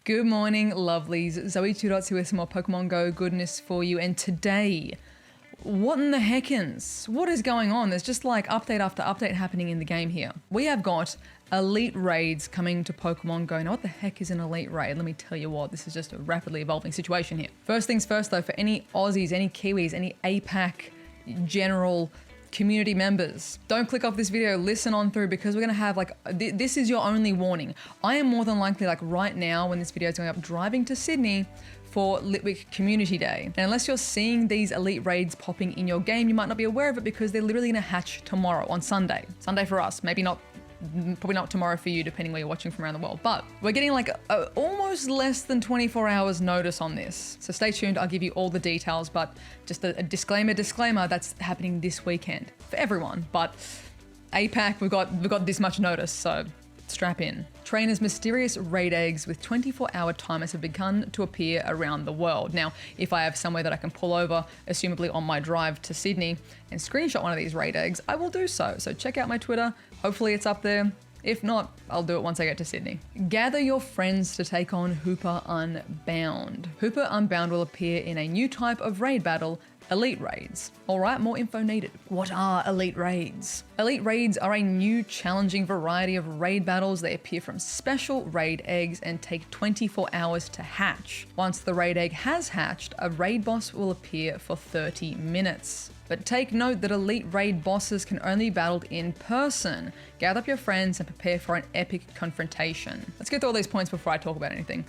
Good morning, lovelies. ZoëTwoDots here with some more Pokemon Go goodness for you. And today, what in the heckins? What is going on? There's just like update after update happening in the game here. We have got elite raids coming to Pokemon Go. Now, what the heck is an elite raid? Let me tell you what, this is just a rapidly evolving situation here. First things first though, for any Aussies, any Kiwis, any APAC general community members, don't click off this video, listen on through, because we're gonna have like, this is your only warning. I am more than likely, like right now when this video is going up, driving to Sydney for Litwick Community Day. And unless you're seeing these elite raids popping in your game, you might not be aware of it because they're literally gonna hatch tomorrow on Sunday. Sunday for us, maybe not, probably not tomorrow for you, depending where you're watching from around the world. But we're getting like almost less than 24 hours notice on this. So stay tuned, I'll give you all the details, but just a disclaimer, that's happening this weekend for everyone. But APAC, we've got this much notice, so strap in. Trainers' mysterious raid eggs with 24-hour timers have begun to appear around the world. Now, if I have somewhere that I can pull over, assumably on my drive to Sydney, and screenshot one of these raid eggs, I will do so. So check out my Twitter. Hopefully it's up there. If not, I'll do it once I get to Sydney. Gather your friends to take on Hooper Unbound. Hooper Unbound will appear in a new type of raid battle, Elite Raids. All right, more info needed. What are Elite Raids? Elite Raids are a new challenging variety of raid battles. They appear from special raid eggs and take 24 hours to hatch. Once the raid egg has hatched, a raid boss will appear for 30 minutes. But take note that elite raid bosses can only be battled in person. Gather up your friends and prepare for an epic confrontation. Let's get through all these points before I talk about anything.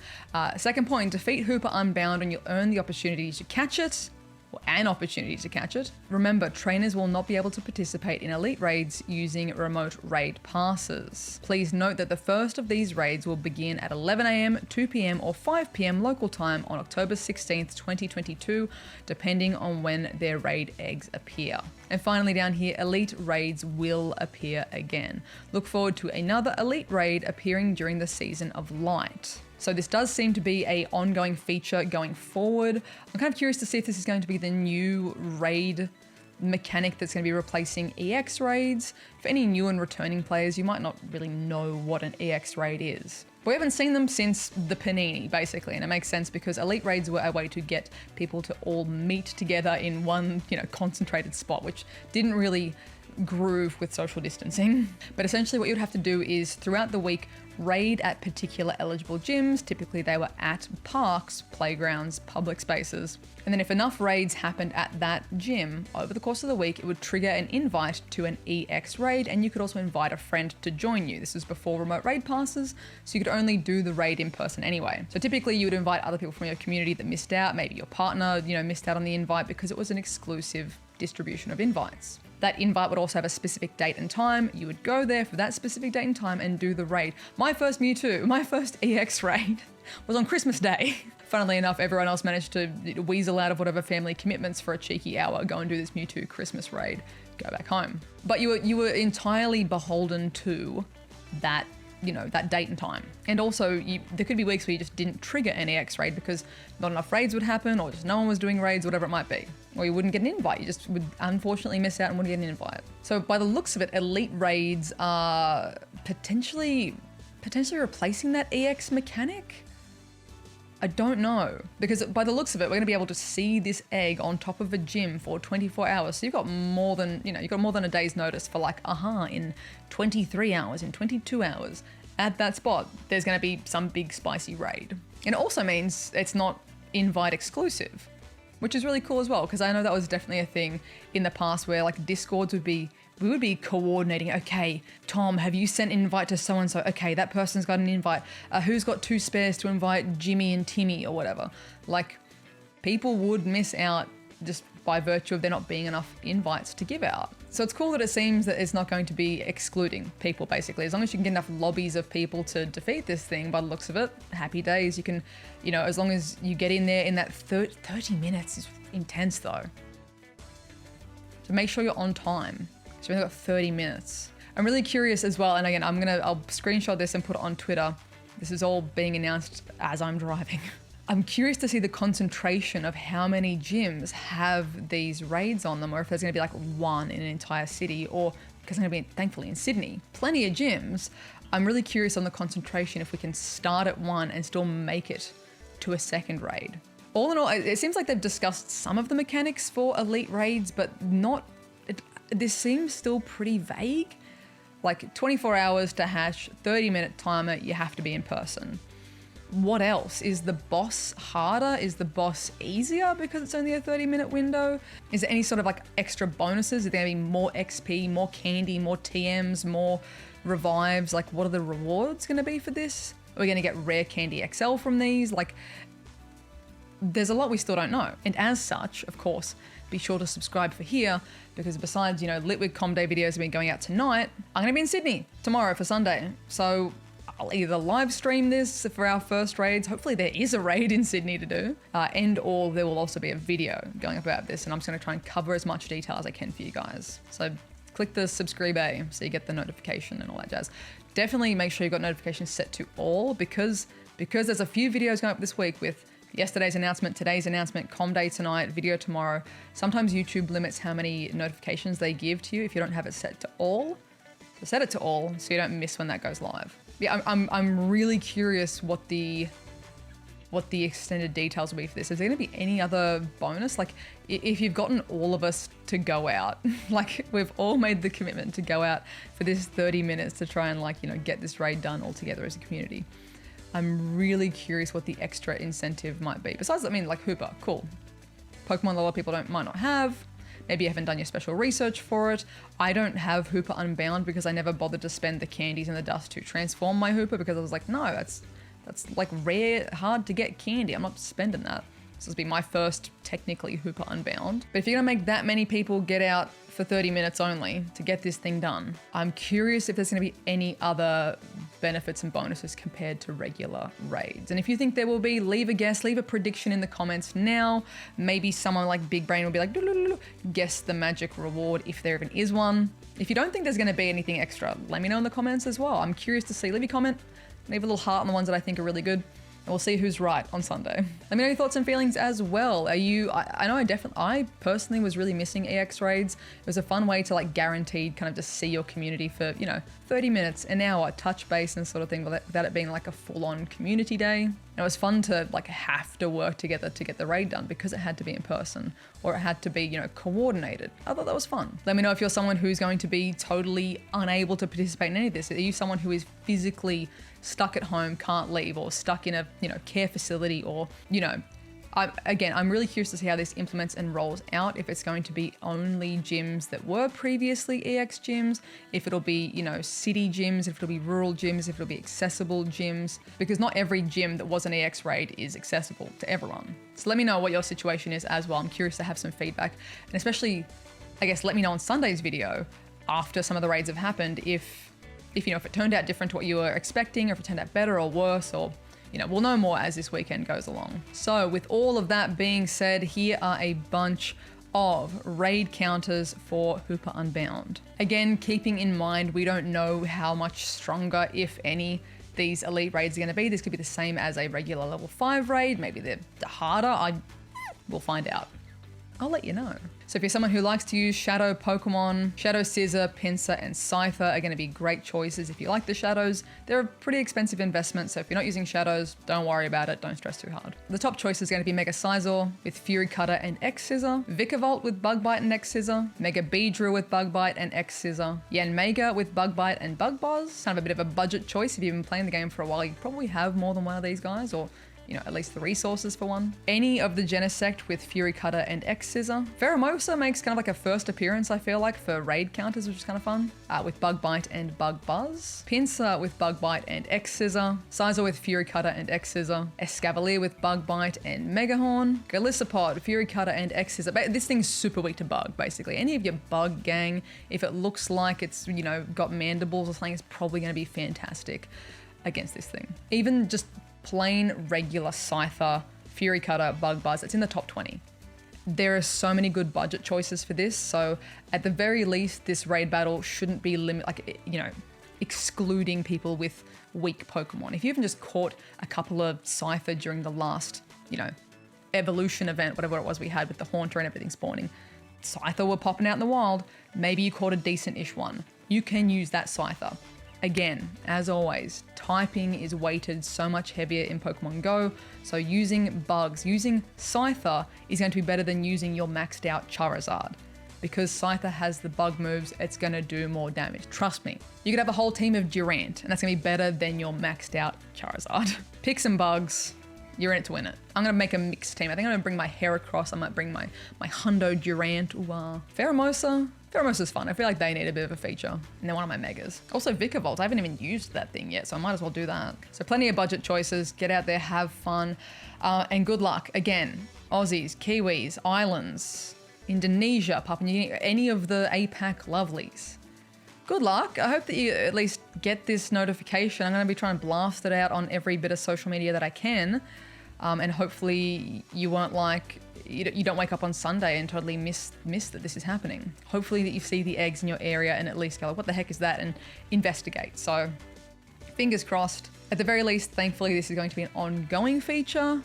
Second point, defeat Hooper Unbound and you'll earn the opportunity to catch it, or an opportunity to catch it. Remember, trainers will not be able to participate in elite raids using remote raid passes. Please note that the first of these raids will begin at 11 AM, 2 PM, or 5 PM local time on October 16th, 2022, depending on when their raid eggs appear. And finally down here, elite raids will appear again. Look forward to another elite raid appearing during the Season of Light. So this does seem to be an ongoing feature going forward. I'm kind of curious to see if this is going to be the new raid mechanic that's going to be replacing EX raids. For any new and returning players, you might not really know what an EX raid is. But we haven't seen them since the Panini, basically, and it makes sense because elite raids were a way to get people to all meet together in one, concentrated spot, which didn't really groove with social distancing. But essentially what you'd have to do is throughout the week raid at particular eligible gyms. Typically they were at parks, playgrounds, public spaces. And then if enough raids happened at that gym over the course of the week, it would trigger an invite to an EX raid, and you could also invite a friend to join you. This was before remote raid passes, so you could only do the raid in person anyway. So typically you would invite other people from your community that missed out, maybe your partner, missed out on the invite because it was an exclusive distribution of invites. That invite would also have a specific date and time. You would go there for that specific date and time and do the raid. My first Mewtwo, my first EX raid was on Christmas Day. Funnily enough, everyone else managed to weasel out of whatever family commitments for a cheeky hour, go and do this Mewtwo Christmas raid, go back home. But you were entirely beholden to that that date and time. And also there could be weeks where you just didn't trigger an EX raid because not enough raids would happen, or just no one was doing raids, whatever it might be. Or you wouldn't get an invite, you just would unfortunately miss out and wouldn't get an invite. So by the looks of it, elite raids are potentially replacing that EX mechanic? I don't know, because by the looks of it, we're gonna be able to see this egg on top of a gym for 24 hours. So you've got more than, a day's notice for like, in 23 hours, in 22 hours, at that spot, there's gonna be some big spicy raid. And it also means it's not invite exclusive, which is really cool as well, because I know that was definitely a thing in the past where like Discords we would be coordinating, okay, Tom, have you sent an invite to so-and-so? Okay, that person's got an invite. Who's got 2 spares to invite Jimmy and Timmy or whatever? Like, people would miss out just by virtue of there not being enough invites to give out. So it's cool that it seems that it's not going to be excluding people, basically. As long as you can get enough lobbies of people to defeat this thing, by the looks of it, happy days. You can, as long as you get in there in that 30 minutes is intense though. So make sure you're on time. So we've only got 30 minutes. I'm really curious as well, and again, I'll screenshot this and put it on Twitter. This is all being announced as I'm driving. I'm curious to see the concentration of how many gyms have these raids on them, or if there's gonna be like one in an entire city, or because I'm gonna be thankfully in Sydney, plenty of gyms. I'm really curious on the concentration if we can start at 1 and still make it to a second raid. All in all, it seems like they've discussed some of the mechanics for elite raids, but this seems still pretty vague. Like 24 hours to hatch, 30-minute timer, you have to be in person. What else? Is the boss harder? Is the boss easier because it's only a 30-minute window? Is there any sort of like extra bonuses? Is there gonna be more XP, more candy, more TMs, more revives? Like what are the rewards gonna be for this? Are we gonna get rare candy XL from these? Like there's a lot we still don't know. And as such, of course, be sure to subscribe for here because besides, Litwig Com Day videos have been going out tonight, I'm gonna be in Sydney tomorrow for Sunday. So I'll either live stream this for our first raids. Hopefully there is a raid in Sydney to do, or there will also be a video going up about this, and I'm just going to try and cover as much detail as I can for you guys. So click the subscribe so you get the notification and all that jazz. Definitely make sure you've got notifications set to all because there's a few videos going up this week with yesterday's announcement, today's announcement, Com Day tonight, video tomorrow. Sometimes YouTube limits how many notifications they give to you if you don't have it set to all. So set it to all so you don't miss when that goes live. Yeah, I'm really curious what the extended details will be for this. Is there gonna be any other bonus? Like if you've gotten all of us to go out, like we've all made the commitment to go out for this 30 minutes to try and get this raid done all together as a community. I'm really curious what the extra incentive might be. Besides, like Hooper, cool. Pokemon that a lot of people might not have. Maybe you haven't done your special research for it. I don't have Hooper Unbound because I never bothered to spend the candies and the dust to transform my Hooper because I was like, no, that's like rare, hard to get candy. I'm not spending that. This will be my first technically Hooper Unbound. But if you're gonna make that many people get out for 30 minutes only to get this thing done, I'm curious if there's gonna be any other benefits and bonuses compared to regular raids. And if you think there will be, leave a guess, leave a prediction in the comments now. Maybe someone like Big Brain will be like, guess the magic reward if there even is one. If you don't think there's gonna be anything extra, let me know in the comments as well. I'm curious to see. Leave a comment, leave a little heart on the ones that I think are really good. And we'll see who's right on Sunday. Let me know your thoughts and feelings as well. I personally was really missing EX raids. It was a fun way to guaranteed kind of just see your community for, 30 minutes, an hour, touch base and sort of thing without it being like a full-on community day. And it was fun to have to work together to get the raid done because it had to be in person or it had to be, coordinated. I thought that was fun. Let me know if you're someone who's going to be totally unable to participate in any of this. Are you someone who is physically stuck at home, can't leave, or stuck in a care facility, or I'm really curious to see how this implements and rolls out. If it's going to be only gyms that were previously EX gyms, if it'll be city gyms, if it'll be rural gyms, if it'll be accessible gyms, because not every gym that was an EX raid is accessible to everyone. So let me know what your situation is as well. I'm curious to have some feedback, and especially, I guess, let me know on Sunday's video after some of the raids have happened if it turned out different to what you were expecting, or if it turned out better or worse, or we'll know more as this weekend goes along. So with all of that being said, here are a bunch of raid counters for Hooper Unbound. Again, keeping in mind, we don't know how much stronger, if any, these elite raids are going to be. This could be the same as a regular level 5 raid. Maybe they're harder. We'll find out. I'll let you know. So if you're someone who likes to use Shadow Pokemon, Shadow Scissor, Pinsir, and Scyther are going to be great choices. If you like the Shadows, they're a pretty expensive investment, so if you're not using Shadows, don't worry about it, don't stress too hard. The top choice is going to be Mega Scizor with Fury Cutter and X Scissor, Vikavolt with Bug Bite and X Scissor, Mega Beedrill with Bug Bite and X Scissor, Yanmega with Bug Bite and Bug Buzz. Kind of a bit of a budget choice. If you've been playing the game for a while, you probably have more than one of these guys, or at least the resources for one. Any of the Genesect with Fury Cutter and X Scissor. Pheromosa makes kind of like a first appearance, I feel like, for raid counters, which is kind of fun, with Bug Bite and Bug Buzz. Pinsir with Bug Bite and X Scissor. Scizor with Fury Cutter and X Scissor. Escavalier with Bug Bite and Megahorn. Gorillapod, Fury Cutter and X Scissor. This thing's super weak to bug, basically. Any of your bug gang, if it looks like it's, got mandibles or something, it's probably going to be fantastic against this thing. Even just plain regular Scyther, Fury Cutter, Bug Buzz, it's in the top 20. There are so many good budget choices for this, so at the very least, this raid battle shouldn't be excluding people with weak Pokemon. If you even just caught a couple of Scyther during the last, evolution event, whatever it was we had with the Haunter and everything spawning, Scyther were popping out in the wild, maybe you caught a decent-ish one. You can use that Scyther. Again, as always, typing is weighted so much heavier in Pokemon Go, so using bugs, using Scyther is going to be better than using your maxed out Charizard. Because Scyther has the bug moves, it's gonna do more damage. Trust me. You could have a whole team of Durant, and that's gonna be better than your maxed out Charizard. Pick some bugs, you're in it to win it. I'm gonna make a mixed team. I think I'm gonna bring my Heracross, I might bring my Hundo Durant. Ooh, Pheromosa. Pheromosa's fun. I feel like they need a bit of a feature. And then one of my Megas. Also Vikavolt, I haven't even used that thing yet, so I might as well do that. So plenty of budget choices, get out there, have fun, and good luck. Again, Aussies, Kiwis, Islands, Indonesia, Papua New Guinea, any of the APAC lovelies. Good luck. I hope that you at least get this notification. I'm going to be trying to blast it out on every bit of social media that I can. And hopefully you won't you don't wake up on Sunday and totally miss that this is happening. Hopefully that you see the eggs in your area and at least go, what the heck is that? And investigate. So fingers crossed. At the very least, thankfully, this is going to be an ongoing feature,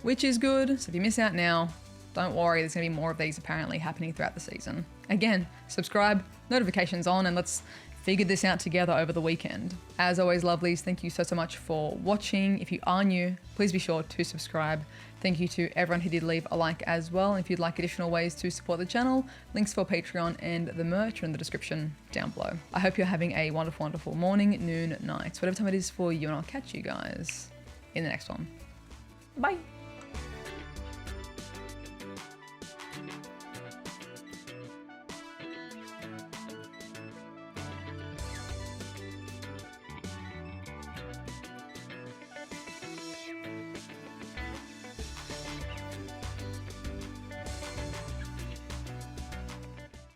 which is good. So if you miss out now, don't worry, there's gonna be more of these apparently happening throughout the season. Again, subscribe, notifications on, and let's figure this out together over the weekend. As always, lovelies, thank you so much for watching. If you are new, please be sure to subscribe. Thank you to everyone who did leave a like as well. And if you'd like additional ways to support the channel, links for Patreon and the merch are in the description down below. I hope you're having a wonderful, wonderful morning, noon, night, whatever time it is for you, and I'll catch you guys in the next one. Bye.